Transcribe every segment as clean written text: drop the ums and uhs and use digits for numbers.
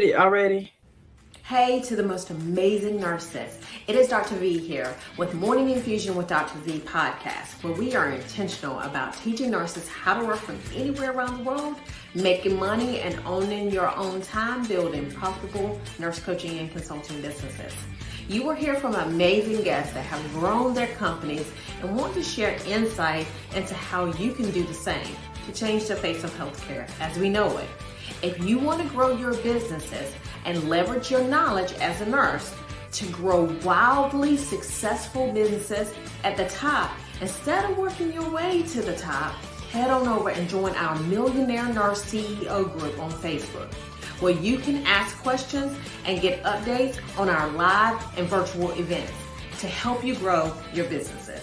did it already. Hey to the most amazing nurses. It is Dr. V here with Morning Infusion with Dr. V podcast, where we are intentional about teaching nurses how to work from anywhere around the world, making money and owning your own time, building profitable nurse coaching and consulting businesses. You will hear from amazing guests that have grown their companies and want to share insight into how you can do the same to change the face of healthcare as we know it. If you want to grow your businesses and leverage your knowledge as a nurse to grow wildly successful businesses at the top, instead of working your way to the top, head on over and join our Millionaire Nurse CEO group on Facebook, where you can ask questions and get updates on our live and virtual events to help you grow your businesses.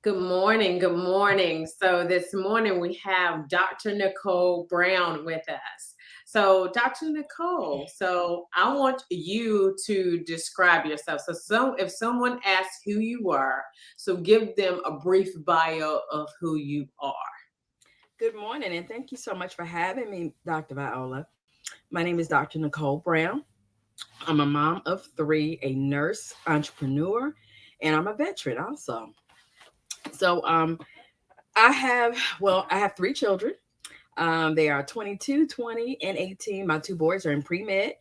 Good morning. Good morning. So this morning we have Dr. Nicole Brown with us. So Dr. Nicole, so I want you to describe yourself. So if someone asks who you are, so give them a brief bio of who you are. Good morning, and thank you so much for having me, Dr. Viola. My name is Dr. Nicole Brown. I'm a mom of three, a nurse, entrepreneur, and I'm a veteran also. So I have three children. They are 22, 20, and 18. My two boys are in pre-med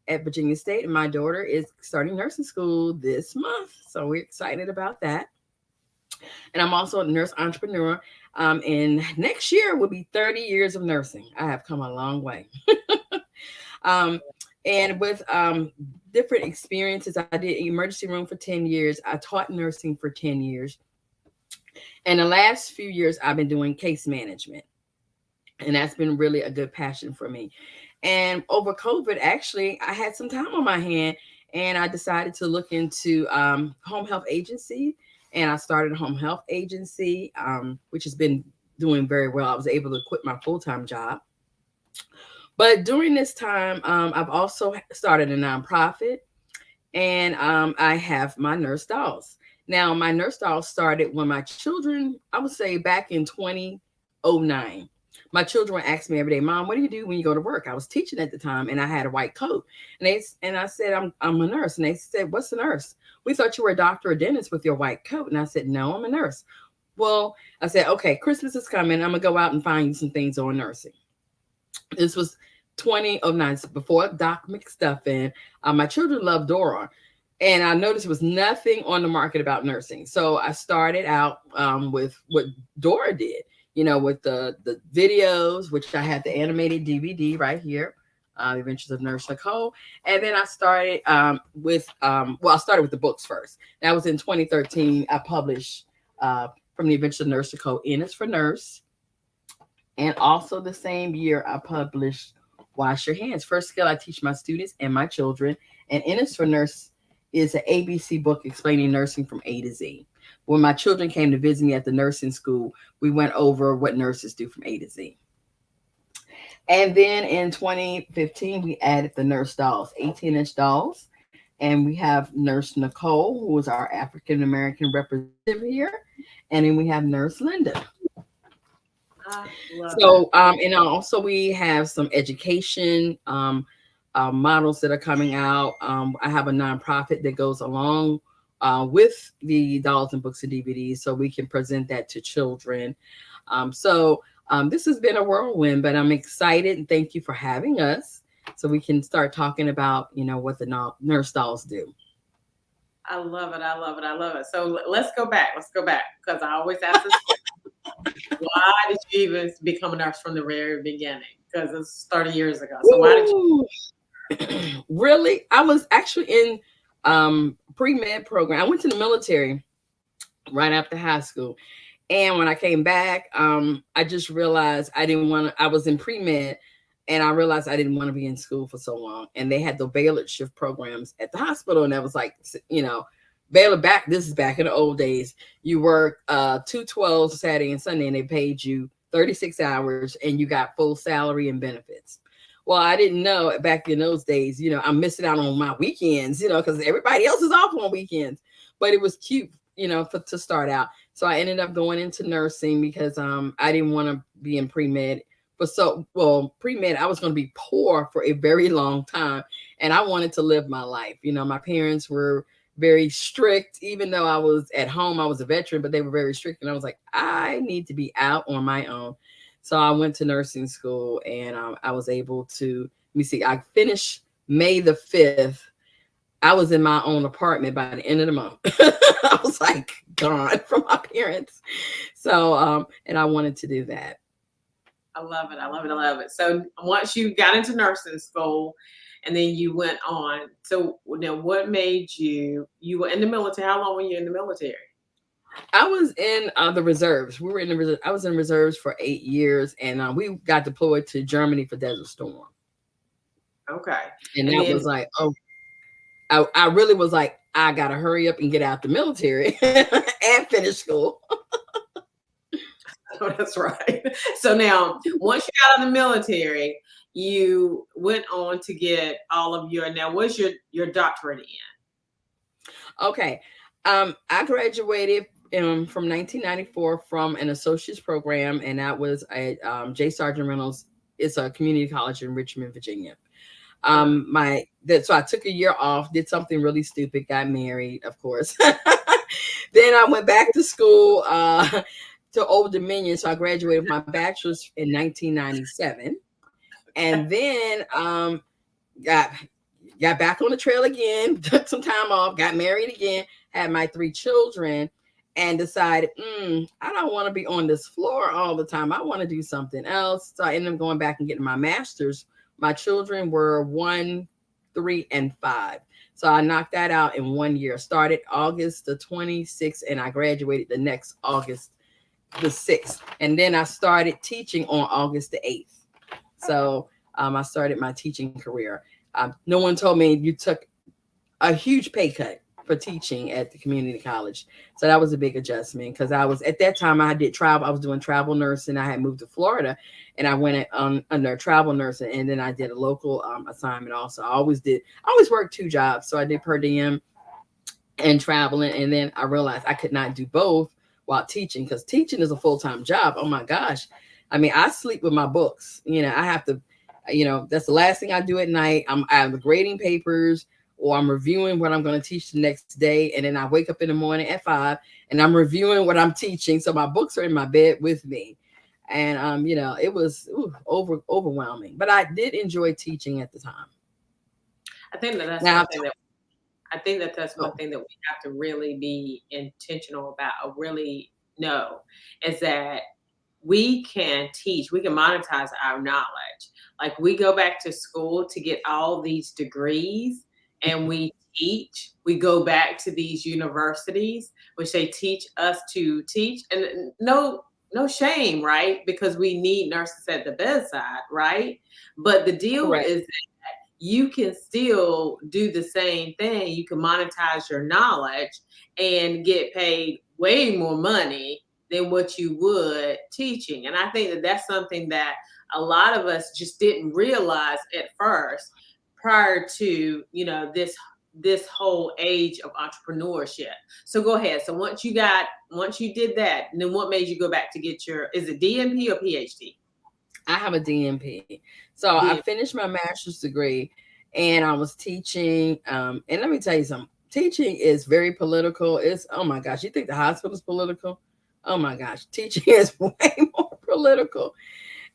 at Virginia State, and my daughter is starting nursing school this month. So we're excited about that. And I'm also a nurse entrepreneur. And next year will be 30 years of nursing. I have come a long way. And with different experiences, I did emergency room for 10 years. I taught nursing for 10 years. And the last few years, I've been doing case management. And that's been really a good passion for me. And over COVID, actually, I had some time on my hand and I decided to look into home health agency. And I started a home health agency, which has been doing very well. I was able to quit my full-time job. But during this time, I've also started a nonprofit, and I have my nurse dolls. Now, my nurse dolls started when my children, I would say back in 2009. My children would ask me every day, Mom, what do you do when you go to work? I was teaching at the time, and I had a white coat. And I said, I'm a nurse. And they said, what's a nurse? We thought you were a doctor or dentist with your white coat. And I said, no, I'm a nurse. Well, I said, okay, Christmas is coming. I'm going to go out and find you some things on nursing. This was 2009, before Doc McStuffin. My children loved Dora. And I noticed there was nothing on the market about nursing. So I started out with what Dora did, with the videos, which I had the animated DVD right here, The Adventures of Nurse Nicole. And then I started I started with the books first. That was in 2013. I published from The Adventures of Nurse Nicole, N is for Nurse. And also the same year, I published Wash Your Hands. First skill I teach my students and my children. And N is for Nurse is an ABC book explaining nursing from A to Z. When my children came to visit me at the nursing school, we went over what nurses do from A to Z. And then in 2015, we added the nurse dolls, 18-inch dolls. And we have Nurse Nicole, who is our African-American representative here. And then we have Nurse Linda. And also we have some education models that are coming out. I have a nonprofit that goes along with the dolls and books and DVDs, so we can present that to children. This has been a whirlwind, but I'm excited, and thank you for having us, so we can start talking about, what the nurse dolls do. I love it. I love it. I love it. So let's go back. Because I always ask this question. Why did you even become a nurse from the very beginning? Because it's 30 years ago. So why did you? Really? I was actually in pre-med program. I went to the military right after high school. And when I came back, I just realized I was in pre-med, and I realized I didn't want to be in school for so long. And they had the Baylor shift programs at the hospital. And that was like, Baylor this is back in the old days. You work 2/12 Saturday and Sunday, and they paid you 36 hours, and you got full salary and benefits. Well, I didn't know back in those days, I'm missing out on my weekends, because everybody else is off on weekends. But it was cute to start out. So I ended up going into nursing because I didn't want to be in pre-med for pre-med I was going to be poor for a very long time, and I wanted to live my life. My parents were very strict. Even though I was at home, I was a veteran, but they were very strict, and I was like, I need to be out on my own. So I went to nursing school, and I was able to, let me see, I finished May the 5th. I was in my own apartment by the end of the month. I was like gone from my parents. So, and I wanted to do that. I love it. I love it. I love it. So once you got into nursing school and then you went on, so now what made you were in the military. How long were you in the military? I was in the reserves. We were in the I was in reserves for 8 years, and we got deployed to Germany for Desert Storm. Okay. And And that then, was like, oh, I really was like, I gotta hurry up and get out the military and finish school. oh, that's right. So now, once you got out of the military, you went on to get all of now what's your doctorate in? Okay. I graduated from 1994 from an associate's program, and that was at J. Sargent Reynolds. It's a community college in Richmond, Virginia. Uh, So I took a year off, did something really stupid, got married, of course. Then I went back to school to Old Dominion. So I graduated with my bachelor's in 1997, and then got got back on the trail again, took some time off, got married again, had my 3 children, and decided, I don't want to be on this floor all the time. I want to do something else. So I ended up going back and getting my master's. My children were 1, 3, and 5. So I knocked that out in 1 year. Started August the 26th, and I graduated the next August the 6th. And then I started teaching on August the 8th. So I started my teaching career. No one told me you took a huge pay cut for teaching at the community college. So that was a big adjustment because I was at that time I did travel. I was doing travel nursing. I had moved to Florida, and I went under travel nursing, and then I did a local assignment also. I always worked 2 jobs. So I did per diem and traveling, and then I realized I could not do both while teaching, because teaching is a full-time job. Oh my gosh. I mean, I sleep with my books. I have to, that's the last thing I do at night. I'm grading papers, or I'm reviewing what I'm going to teach the next day. And then I wake up in the morning at 5 and I'm reviewing what I'm teaching. So my books are in my bed with me. And, it was overwhelming, but I did enjoy teaching at the time. I think that that's Now, one thing that I think that that's one thing that we have to really be intentional about, or really know, is that we can teach, we can monetize our knowledge. Like, we go back to school to get all these degrees, and we teach, we go back to these universities, which they teach us to teach. And no shame, right? Because we need nurses at the bedside, right? But the deal correct. is you can still do the same thing. You can monetize your knowledge and get paid way more money than what you would teaching. And I think that that's something that a lot of us just didn't realize at first, prior to, this whole age of entrepreneurship. So go ahead. So once you did that, then what made you go back to get is it DMP or PhD? I have a DMP. So I finished my master's degree, and I was teaching. And let me tell you something. Teaching is very political. Oh my gosh, you think the hospital is political? Oh my gosh, teaching is way more political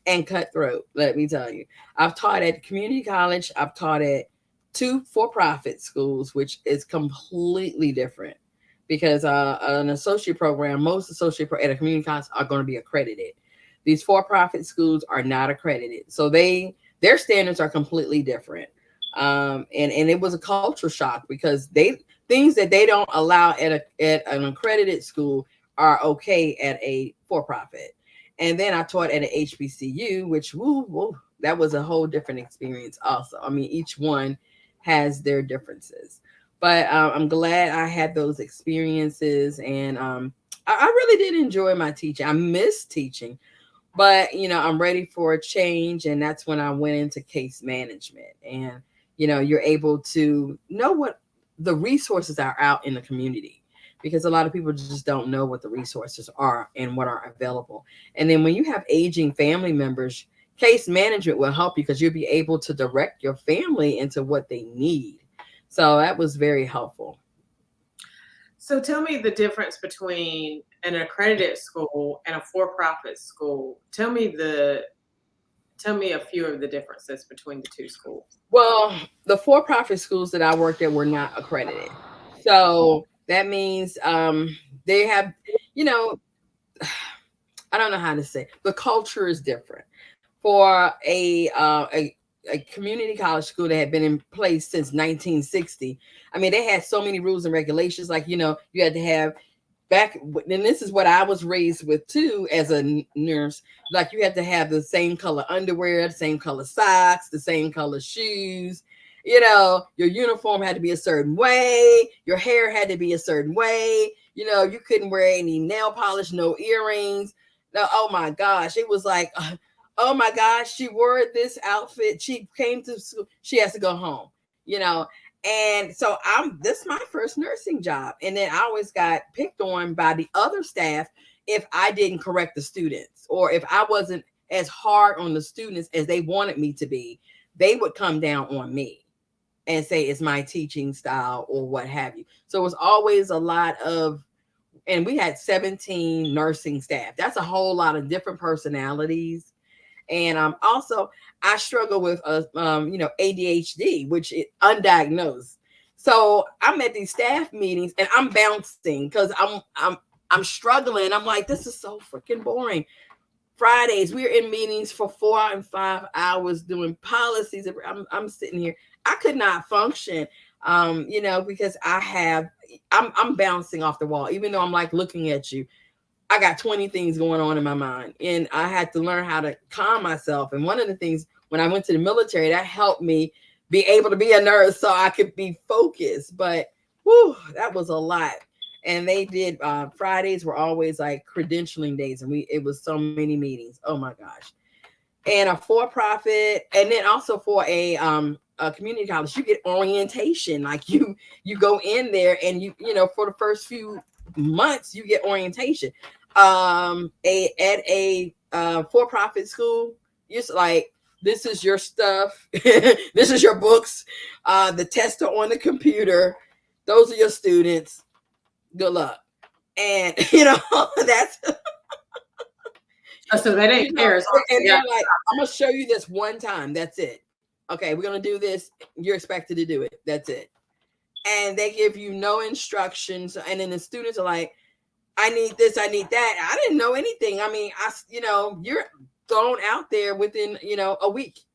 and cutthroat. Let me tell you. I've taught at community college. I've taught at 2 for-profit schools, which is completely different, because an associate program, most at a community college are going to be accredited. These for-profit schools are not accredited, so their standards are completely different. And it was a culture shock, because things that they don't allow at an accredited school are okay at a for-profit. And then I taught at an HBCU, which that was a whole different experience also. I mean, each one has their differences, but I'm glad I had those experiences, and I really did enjoy my teaching. I miss teaching, but I'm ready for a change, and that's when I went into case management. And you're able to know what the resources are out in the community. because a lot of people just don't know what the resources are and what are available. And then when you have aging family members, case management will help you because you'll be able to direct your family into what they need. So that was very helpful. So tell me the difference between an accredited school and a for-profit school. Tell me a few of the differences between the two schools. Well, the for-profit schools that I worked at were not accredited. So that means they have, you know, I don't know how to say, the culture is different. For a community college school that had been in place since 1960, I mean, they had so many rules and regulations. Like, you had to have back, and this is what I was raised with too as a nurse. Like, you had to have the same color underwear, the same color socks, the same color shoes. Your uniform had to be a certain way. Your hair had to be a certain way. You couldn't wear any nail polish, no earrings. No, oh my gosh, it was like, oh my gosh, she wore this outfit. She came to school. She has to go home. And so this is my first nursing job. And then I always got picked on by the other staff if I didn't correct the students, or if I wasn't as hard on the students as they wanted me to be. They would come down on me and say it's my teaching style or what have you. So it was always a lot of, and we had 17 nursing staff. That's a whole lot of different personalities. And also, I struggle with ADHD, which is undiagnosed. So I'm at these staff meetings and I'm bouncing because I'm struggling. I'm like, this is so freaking boring. Fridays, we're in meetings for 4 and 5 hours doing policies. I'm sitting here. I could not function, because I'm bouncing off the wall, even though I'm like looking at you. I got 20 things going on in my mind, and I had to learn how to calm myself. And one of the things when I went to the military, that helped me be able to be a nurse so I could be focused. But that was a lot. And they did Fridays were always like credentialing days, and it was so many meetings. Oh my gosh. And a for-profit, and then also for a community college, you get orientation. Like you go in there and for the first few months you get orientation. At a for-profit school, it's like, this is your stuff. This is your books. The tests are on the computer. Those are your students. Good luck. And that's so they didn't care. And they're like, I'm gonna show you this one time. That's it. Okay, we're gonna do this. You're expected to do it. That's it. And they give you no instructions. And then the students are like, I need this, I need that. I didn't know anything. I mean, you're thrown out there within, a week.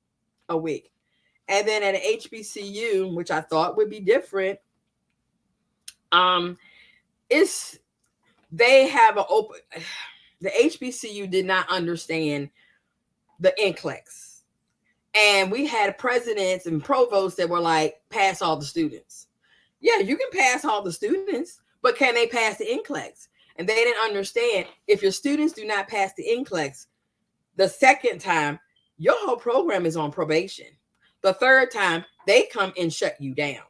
And then at an HBCU, which I thought would be different, they have the HBCU did not understand the NCLEX. And we had presidents and provosts that were like, pass all the students. Yeah, you can pass all the students, but can they pass the NCLEX? And they didn't understand, if your students do not pass the NCLEX, the second time, your whole program is on probation. The third time, they come and shut you down.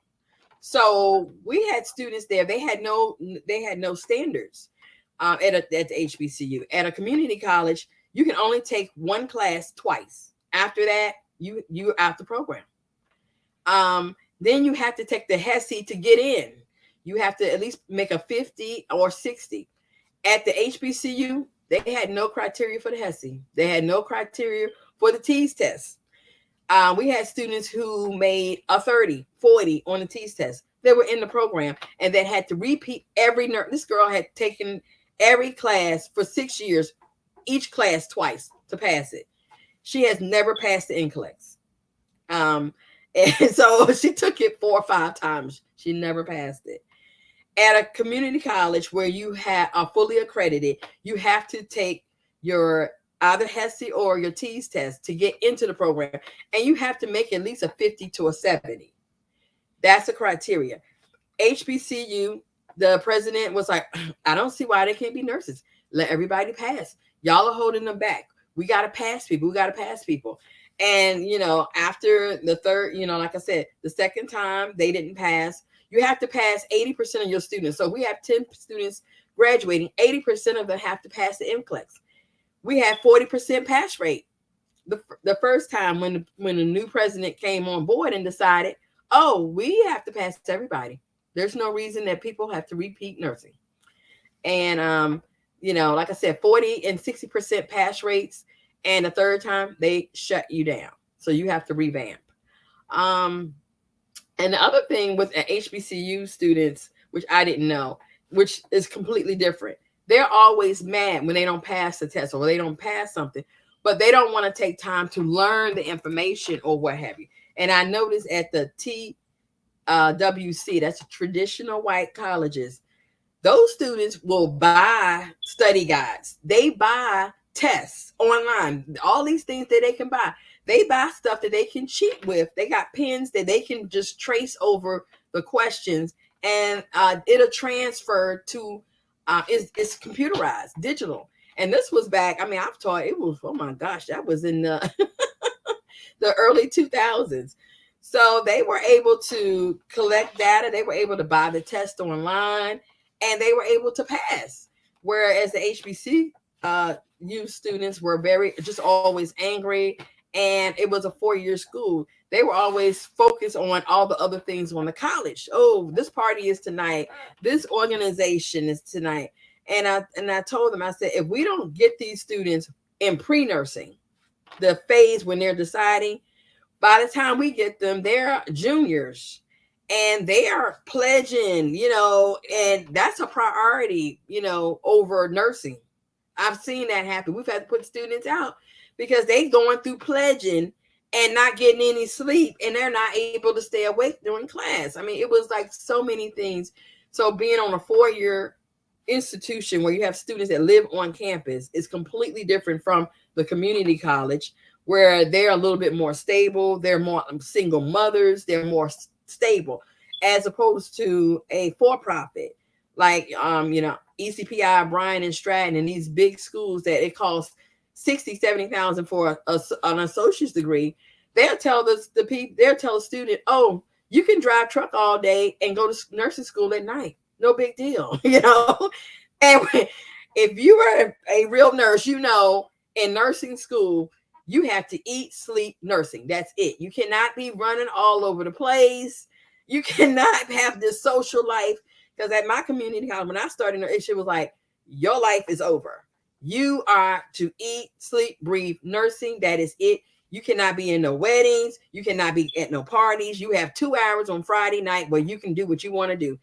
So we had students there. They had no standards at the HBCU. At a community college, you can only take one class twice. After that, you're out the program. Then you have to take the HESI to get in. You have to at least make a 50 or 60. At the HBCU, they had no criteria for the HESI. They had no criteria for the TEAS test. We had students who made a 30, 40 on the TEAS test. They were in the program and then had to repeat every nurse. This girl had taken every class for 6 years, each class twice to pass it. She has never passed the NCLEX. And so she took it 4 or 5 times. She never passed it. At a community college where you are fully accredited, you have to take your either HESI or your TEAS test to get into the program. And you have to make at least a 50 to a 70. That's the criteria. HBCU, the president was like, I don't see why they can't be nurses. Let everybody pass. Y'all are holding them back. We got to pass people. And, after the third, like I said, the second time they didn't pass, You have to pass 80% of your students. So we have 10 students graduating, 80% of them have to pass the NCLEX. We had 40% pass rate the first time when the new president came on board and decided, oh, we have to pass everybody. There's no reason that people have to repeat nursing. And like I said, 40 and 60% pass rates, and the third time they shut you down. So you have to revamp. And the other thing with HBCU students, which I didn't know, which is completely different. They're always mad when they don't pass the test or they don't pass something, but they don't want to take time to learn the information or what have you. And I noticed at the TWC, that's traditional white colleges, those students will buy study guides. They buy tests online, all these things that they can buy. They buy stuff that they can cheat with. They got pens that they can just trace over the questions, and it'll transfer to, it's computerized, digital. And this was back, I've taught, it was, oh my gosh, that was in the, the early 2000s. So they were able to collect data. They were able to buy the test online, and they were able to pass. Whereas the HBCU students were just always angry, and it was a 4-year school. They were always focused on all the other things on the college. Oh, this party is tonight. This organization is tonight. And I told them, I said, if we don't get these students in pre-nursing, the phase when they're deciding, by the time we get them, they're juniors and they are pledging, and that's a priority, over nursing. I've seen that happen. We've had to put students out because they going through pledging and not getting any sleep, and they're not able to stay awake during class. It was like so many things. So being on a 4-year institution where you have students that live on campus is completely different from the community college, where they're a little bit more stable. They're more single mothers. They're more stable, as opposed to a for-profit like ECPI, Bryan and Stratton, and these big schools that it costs $60,000-$70,000 for an associate's degree. They'll tell the student, oh, you can drive truck all day and go to nursing school at night. No big deal, And if you are a real nurse, in nursing school, you have to eat, sleep, nursing. That's it. You cannot be running all over the place. You cannot have this social life. Because at my community college, when I started, it was like, your life is over. You are to eat, sleep, breathe, nursing. That is it. You cannot be in no weddings. You cannot be at no parties. You have 2 hours on Friday night where you can do what you want to do.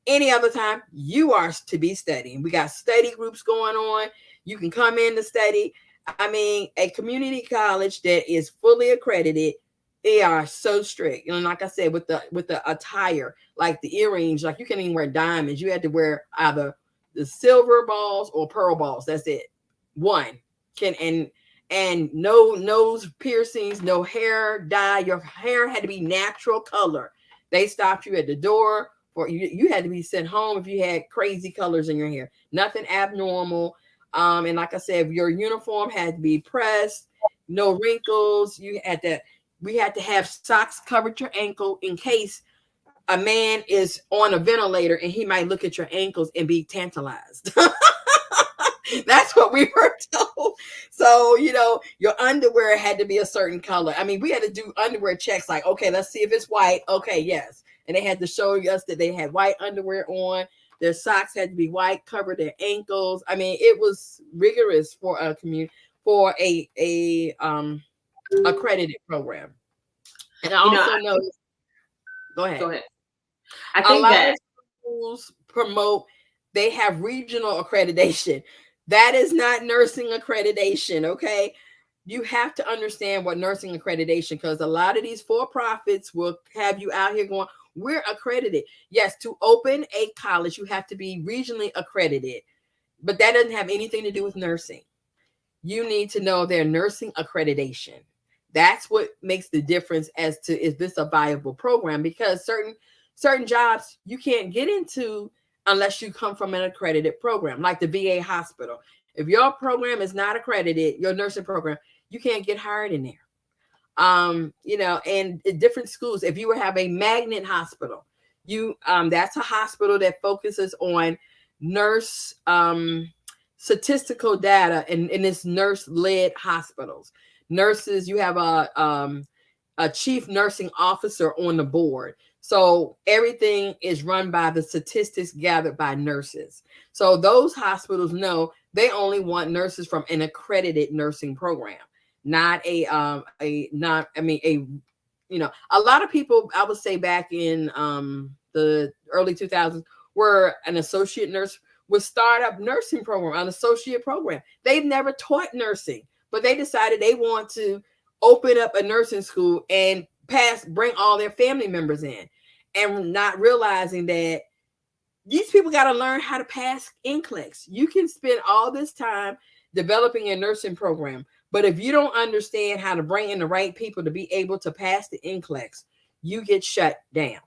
Any other time, you are to be studying. We got study groups going on. You can come in to study. A community college that is fully accredited, they are so strict. Like I said, with the attire, like the earrings, like you can't even wear diamonds. You had to wear either the silver balls or pearl balls. That's it. One and no nose piercings, no hair dye. Your hair had to be natural color. They stopped you at the door, or you had to be sent home if you had crazy colors in your hair. Nothing abnormal. And like I said, your uniform had to be pressed, no wrinkles. We had to have socks covered your ankle in case a man is on a ventilator and he might look at your ankles and be tantalized. That's what we were told. So, your underwear had to be a certain color. We had to do underwear checks like, okay, let's see if it's white. Okay, yes. And they had to show us that they had white underwear on. Their socks had to be white, cover their ankles. It was rigorous for a community, for a accredited program. And I also noticed. Go ahead. I think a lot of schools promote. They have regional accreditation. That is not nursing accreditation. Okay. You have to understand what nursing accreditation, because a lot of these for-profits will have you out here going, we're accredited. Yes, to open a college, you have to be regionally accredited, but that doesn't have anything to do with nursing. You need to know their nursing accreditation. That's what makes the difference as to, is this a viable program? Because certain jobs you can't get into unless you come from an accredited program, like the VA hospital. If your program is not accredited, your nursing program, you can't get hired in there. And in different schools, if you have a magnet hospital, That's a hospital that focuses on nurse statistical data, and it's nurse-led hospitals. Nurses, you have a chief nursing officer on the board. So everything is run by the statistics gathered by nurses. So those hospitals know they only want nurses from an accredited nursing program, not a lot of people, I would say back in the early 2000s, were an associate nurse with startup nursing program, an associate program. They've never taught nursing, but they decided they want to open up a nursing school and bring all their family members in, and not realizing that these people got to learn how to pass NCLEX. You can spend all this time developing a nursing program, but if you don't understand how to bring in the right people to be able to pass the NCLEX, you get shut down.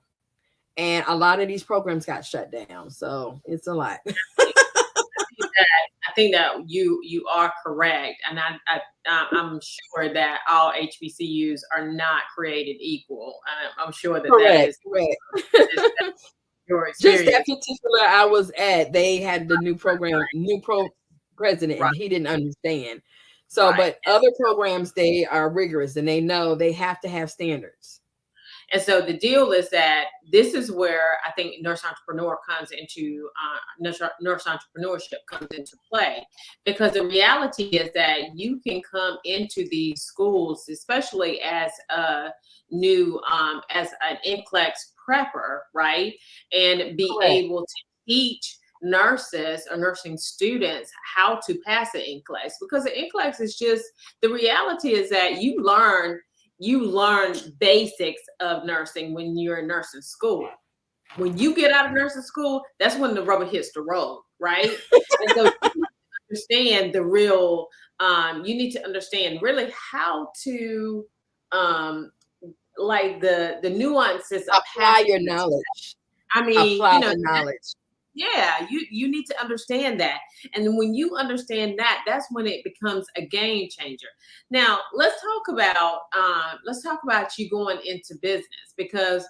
And a lot of these programs got shut down. So it's a lot. I think that you are correct, and I'm sure that all HBCUs are not created equal. I'm sure that Correct. your experience. Just that particular I was at, they had the new program, new president, and he didn't understand. So, but other programs, they are rigorous and they know they have to have standards. And so the deal is that this is where I think nurse entrepreneurship comes into play, because the reality is that you can come into these schools, especially as a new as an NCLEX prepper, right, and be able to teach nurses or nursing students how to pass the NCLEX, because the NCLEX is just, the reality is that you learn basics of nursing when you're in nursing school. When you get out of nursing school, that's when the rubber hits the road, right? And so you understand the real, you need to understand really how to, like the nuances. Apply your knowledge. I mean, apply the knowledge. Yeah, you need to understand that. And when you understand that, that's when it becomes a game changer. Now, let's talk about you going into business, because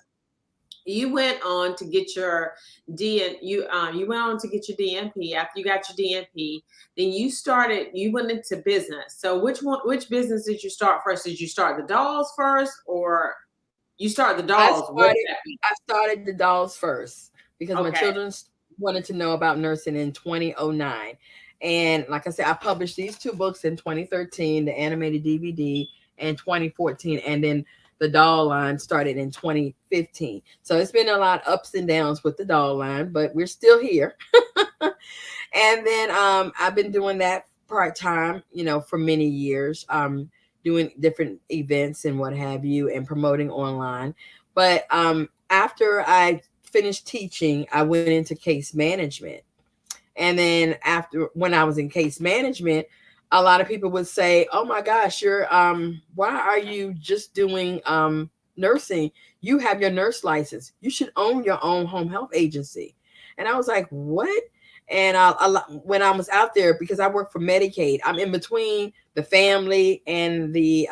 you went on to get your you went on to get your DNP. After you got your DNP, then you went into business. So which business did you start first? Did you start the dolls first, or you start the dolls? I started the dolls first because my children wanted to know about nursing in 2009. And like I said, I published these two books in 2013, the animated DVD, and 2014. And then the doll line started in 2015. So it's been a lot of ups and downs with the doll line, but we're still here. And then I've been doing that part-time, for many years, doing different events and what have you, and promoting online. But after I finished teaching, I went into case management. And then when I was in case management, a lot of people would say, "Oh my gosh, you're why are you just doing nursing? You have your nurse license. You should own your own home health agency." And I was like, "What?" And when I was out there, because I work for Medicaid, I'm in between the family and the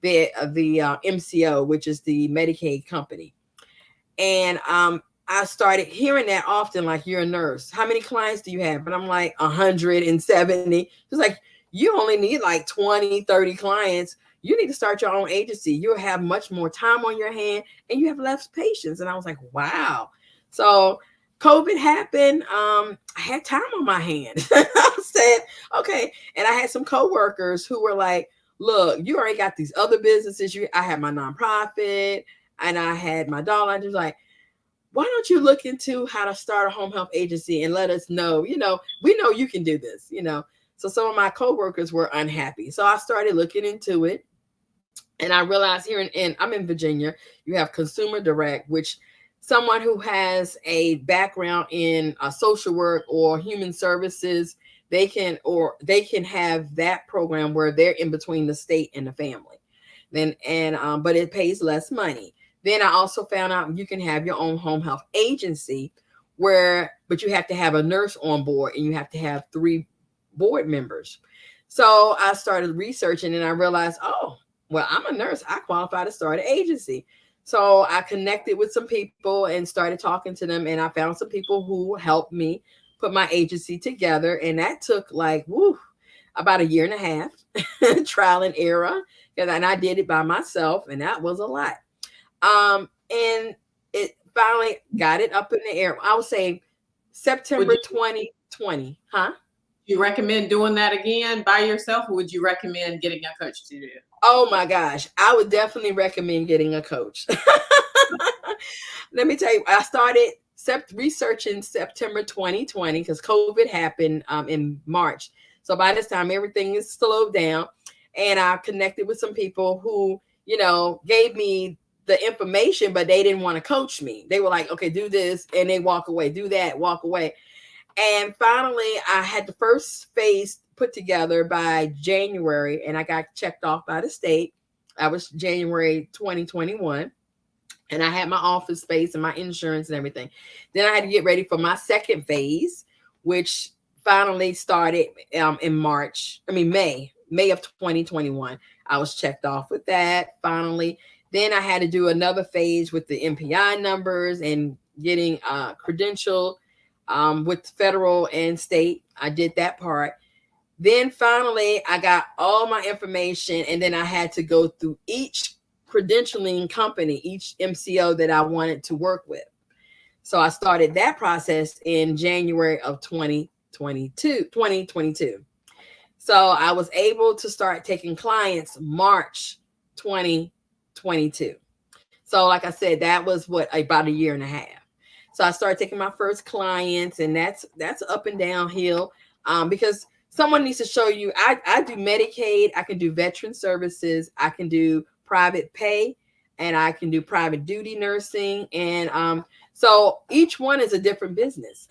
MCO, which is the Medicaid company. And I started hearing that often, like, "You're a nurse. How many clients do you have?" And I'm like, 170. It's like, you only need like 20, 30 clients. You need to start your own agency. You'll have much more time on your hand and you have less patience. And I was like, wow. So COVID happened. I had time on my hands. I said, okay. And I had some coworkers who were like, "Look, you already got these other businesses. I had my nonprofit and I had my doll line." Just like, "Why don't you look into how to start a home health agency and let us know, we know you can do this, So some of my coworkers were unhappy. So I started looking into it. And I realized here I'm in Virginia, you have Consumer Direct, which someone who has a background in social work or human services, they can have that program where they're in between the state and the family. But it pays less money. Then I also found out you can have your own home health agency but you have to have a nurse on board and you have to have 3 board members. So I started researching and I realized, oh, well, I'm a nurse. I qualify to start an agency. So I connected with some people and started talking to them, and I found some people who helped me put my agency together, and that took like about a year and a half trial and error, and I did it by myself, and that was a lot. And it finally got it up in the air. I would say September 2020, huh? You recommend doing that again by yourself, or would you recommend getting a coach to do it? Oh my gosh, I would definitely recommend getting a coach. Let me tell you, I started researching September 2020 because COVID happened in March. So by this time, everything is slowed down. And I connected with some people who, gave me the information, but they didn't want to coach me. They were like, okay, do this. And they walk away, do that, walk away. And finally, I had the first phase put together by January, and I got checked off by the state. That was January 2021. And I had my office space and my insurance and everything. Then I had to get ready for my second phase, which finally started in May of 2021. I was checked off with that finally. Then I had to do another phase with the MPI numbers and getting credentialed with federal and state. I did that part. Then finally, I got all my information, and then I had to go through each credentialing company, each MCO that I wanted to work with. So I started that process in January of 2022. So I was able to start taking clients March 2022. So like I said, that was about a year and a half. So I started taking my first clients, and that's up and downhill because someone needs to show you. I do Medicaid, I can do veteran services, I can do private pay, and I can do private duty nursing. And so each one is a different business.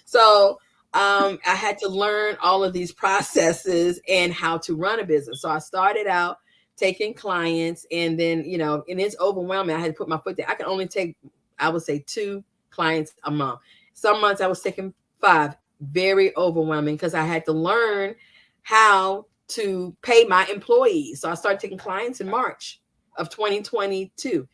So I had to learn all of these processes and how to run a business. So I started out taking clients, and then, and it's overwhelming. I had to put my foot down. I can only take, I would say, 2 clients a month. Some months I was taking 5. Very overwhelming because I had to learn how to pay my employees. So I started taking clients in March of 2022.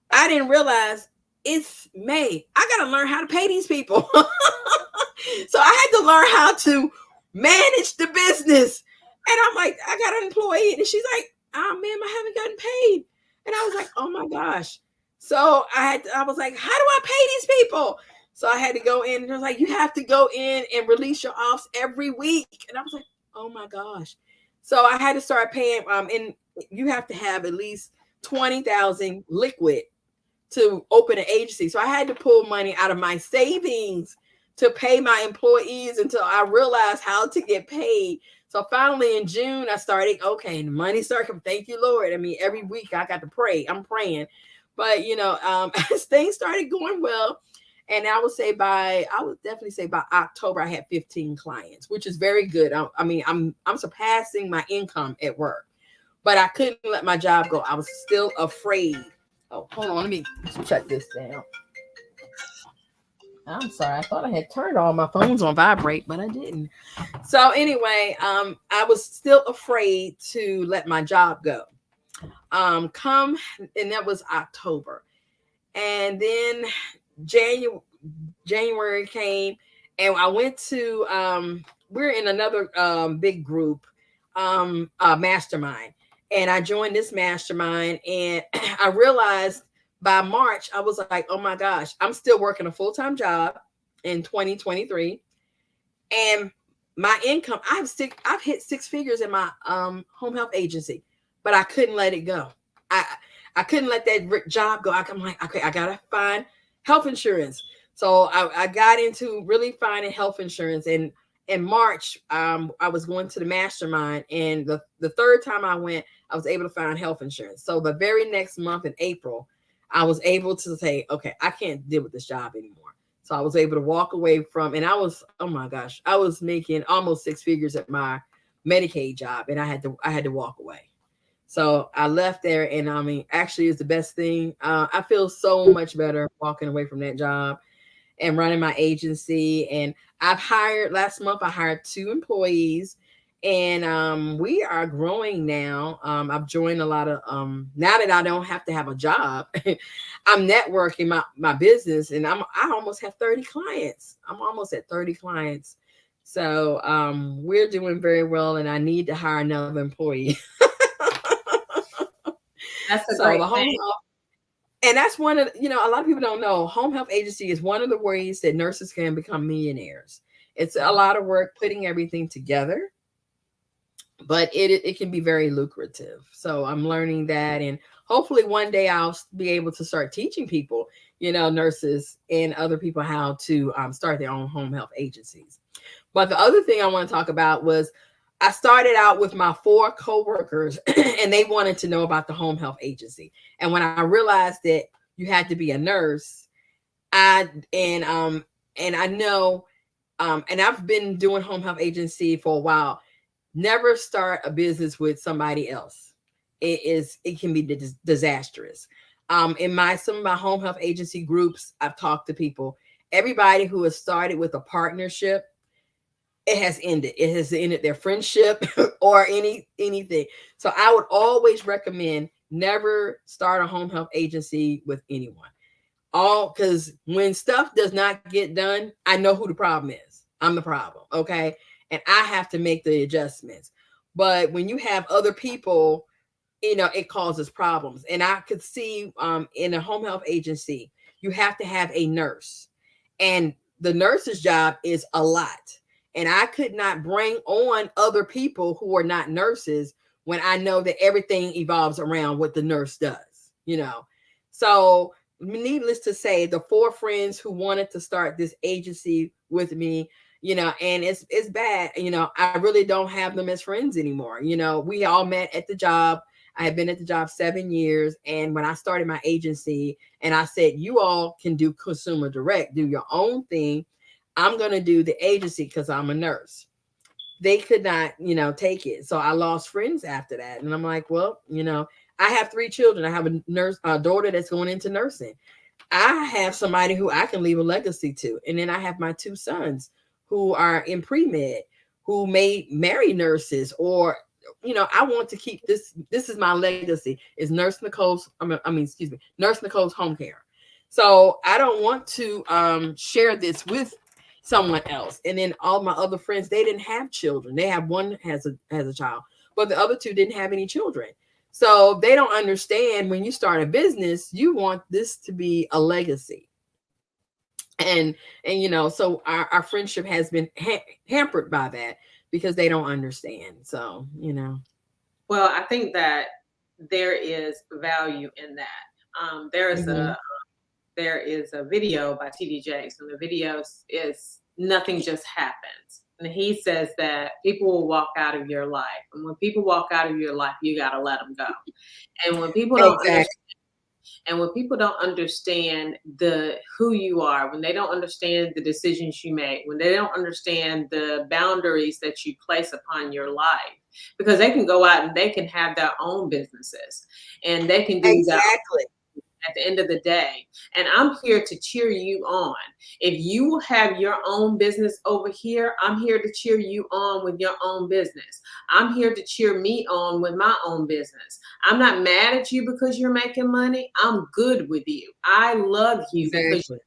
I didn't realize it's May. I got to learn how to pay these people. So I had to learn how to manage the business. And I'm like, I got an employee, and she's like, oh man, I haven't gotten paid. And I was like, oh my gosh. So I was like, how do I pay these people? So I had to go in, and I was like, you have to go in and release your offs every week. And I was like, oh my gosh. So I had to start paying, and you have to have at least 20,000 liquid to open an agency. So I had to pull money out of my savings to pay my employees until I realized how to get paid. So finally in June, I started, okay, the money started coming. Thank you, Lord. I mean, every week I got to pray. I'm praying. But, as things started going well, and I would definitely say by October, I had 15 clients, which is very good. I'm surpassing my income at work, but I couldn't let my job go. I was still afraid. Oh, hold on. Let me check this down. I'm sorry. I thought I had turned all my phones on vibrate, but I didn't. So anyway, I was still afraid to let my job go. And that was October. And then January came, and I went to we're in another big group, mastermind, and I joined this mastermind, and I realized by March I was like, oh my gosh, I'm still working a full-time job in 2023, and my income, I've hit 6 figures in my home health agency, but I couldn't let it go. I couldn't let that job go. I'm like, okay, I gotta find health insurance. So I got into really finding health insurance. And in March, I was going to the mastermind. And the third time I went, I was able to find health insurance. So the very next month in April, I was able to say, okay, I can't deal with this job anymore. So I was able to walk away from, and I was, oh my gosh, I was making almost 6 figures at my Medicaid job. And I had to walk away. So I left there, and I mean, actually it's the best thing. I feel so much better walking away from that job and running my agency. And last month I hired 2 employees, And we are growing now. I've joined a lot of now that I don't have to have a job. I'm networking my business, and I almost have 30 clients. I'm almost at 30 clients. So we're doing very well, and I need to hire another employee. That's a So great the home thing. health, and that's one of a lot of people don't know, home health agency is one of the ways that nurses can become millionaires. It's a lot of work putting everything together, but it can be very lucrative. So I'm learning that, and hopefully one day I'll be able to start teaching people, nurses and other people, how to start their own home health agencies. But the other thing I want to talk about was I started out with my 4 coworkers and they wanted to know about the home health agency. And when I realized that you had to be a nurse, I and I know and I've been doing home health agency for a while. Never start a business with somebody else. It can be disastrous. In my some of my home health agency groups, I've talked to people. Everybody who has started with a partnership, it has ended. It has ended their friendship or anything. So I would always recommend never start a home health agency with anyone. All because when stuff does not get done, I know who the problem is. I'm the problem, okay? And I have to make the adjustments. But when you have other people, it causes problems. And I could see in a home health agency, you have to have a nurse, and the nurse's job is a lot. And I could not bring on other people who are not nurses when I know that everything evolves around what the nurse does. So needless to say, the 4 friends who wanted to start this agency with me, and it's bad. I really don't have them as friends anymore. We all met at the job. I have been at the job 7 years. And when I started my agency and I said, you all can do consumer direct, do your own thing. I'm going to do the agency because I'm a nurse. They could not, take it. So I lost friends after that. And I'm like, well, I have 3 children. I have a daughter that's going into nursing. I have somebody who I can leave a legacy to. And then I have my 2 sons who are in pre-med, who may marry nurses, or I want to keep this. This is my legacy. Is Nurse Nicole's home care. So I don't want to share this with someone else. And then all my other friends, they didn't have children. They have one has a child, but the other 2 didn't have any children. So they don't understand, when you start a business, you want this to be a legacy. And so our friendship has been hampered by that because they don't understand. So. Well, I think that there is value in that. There is Mhm. a video by TD Jakes, and the video is nothing just happens. And he says that people will walk out of your life, and when people walk out of your life, you got to let them go. And when people don't understand, Exactly. the who you are, when they don't understand the decisions you make, when they don't understand the boundaries that you place upon your life, because they can go out and they can have their own businesses and they can do that Exactly. at the end of the day. And I'm here to cheer you on. If you have your own business over here, I'm here to cheer you on with your own business. I'm here to cheer me on with my own business. I'm not mad at you because you're making money. I'm good with you. I love you because Exactly.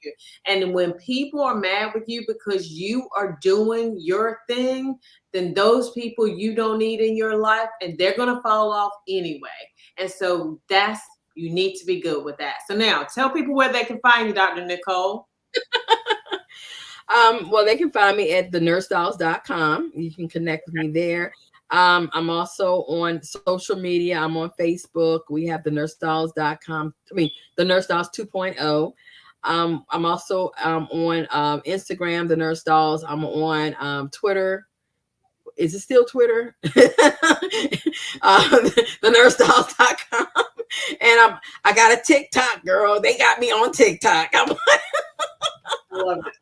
you. And when people are mad with you because you are doing your thing, then those people you don't need in your life, and they're going to fall off anyway. And so you need to be good with that. So now tell people where they can find you, Dr. Nicole. Well, they can find me at thenursestyles.com. You can connect with me there. I'm also on social media. I'm on Facebook. We have thenursestyles.com. The Nurse Styles 2.0. I'm also on Instagram, the Nurse Styles. I'm on Twitter. Is it still Twitter? thenursestyles.com. And I got a TikTok, girl. They got me on TikTok. I love it.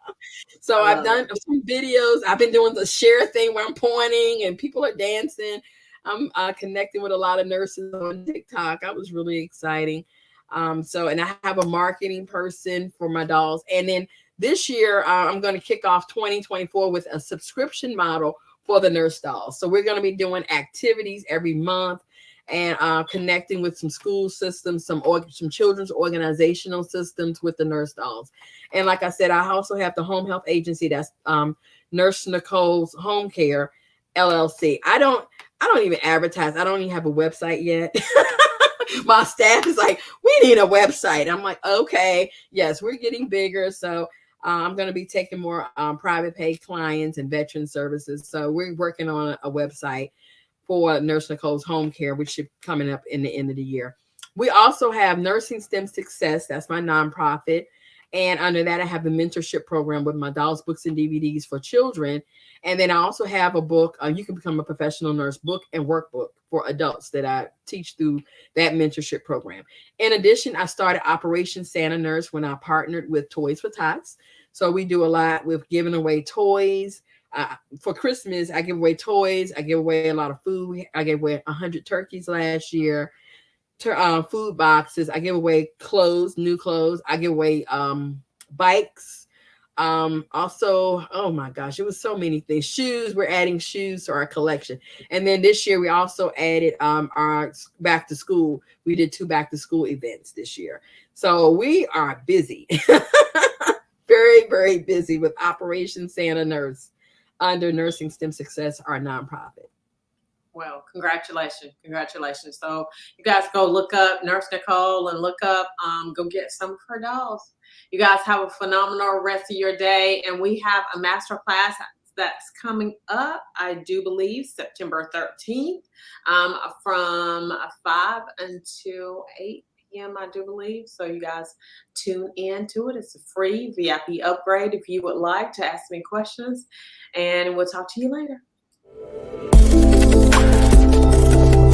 So I I've love done some videos. I've been doing the share thing where I'm pointing and people are dancing. I'm connecting with a lot of nurses on TikTok. I was really exciting. And I have a marketing person for my dolls. And then this year, I'm going to kick off 2024 with a subscription model for the nurse dolls. So we're going to be doing activities every month and connecting with some school systems, some children's organizational systems with the nurse dolls. And like I said, I also have the home health agency that's Nurse Nicole's Home Care LLC. I don't even advertise. I don't even have a website yet. My staff is like, we need a website. I'm like, okay, yes, we're getting bigger. So I'm going to be taking more private pay clients and veteran services. So we're working on a website for Nurse Nicole's Home Care, which should be coming up in the end of the year. We also have Nursing STEM Success. That's my nonprofit. And under that, I have the mentorship program with my dolls, books, and DVDs for children. And then I also have a book, You Can Become a Professional Nurse book and workbook for adults that I teach through that mentorship program. In addition, I started Operation Santa Nurse when I partnered with Toys for Tots. So we do a lot with giving away toys. For Christmas, I give away toys. I give away a lot of food. I gave away 100 turkeys last year. Food boxes. I give away clothes, new clothes. I give away bikes. Also, oh my gosh, it was so many things. Shoes. We're adding shoes to our collection. And then this year we also added our back to school. We did 2 back to school events this year. So we are busy. Very, very busy with Operation Santa Nurse under Nursing STEM Success, our nonprofit. Well, congratulations. So you guys go look up Nurse Nicole and look up, go get some of her dolls. You guys have a phenomenal rest of your day. And we have a master class that's coming up, I do believe, September 13th, from 5 until 8 p.m., I do believe. So you guys tune in to it. It's a free VIP upgrade if you would like to ask me questions. And we'll talk to you later.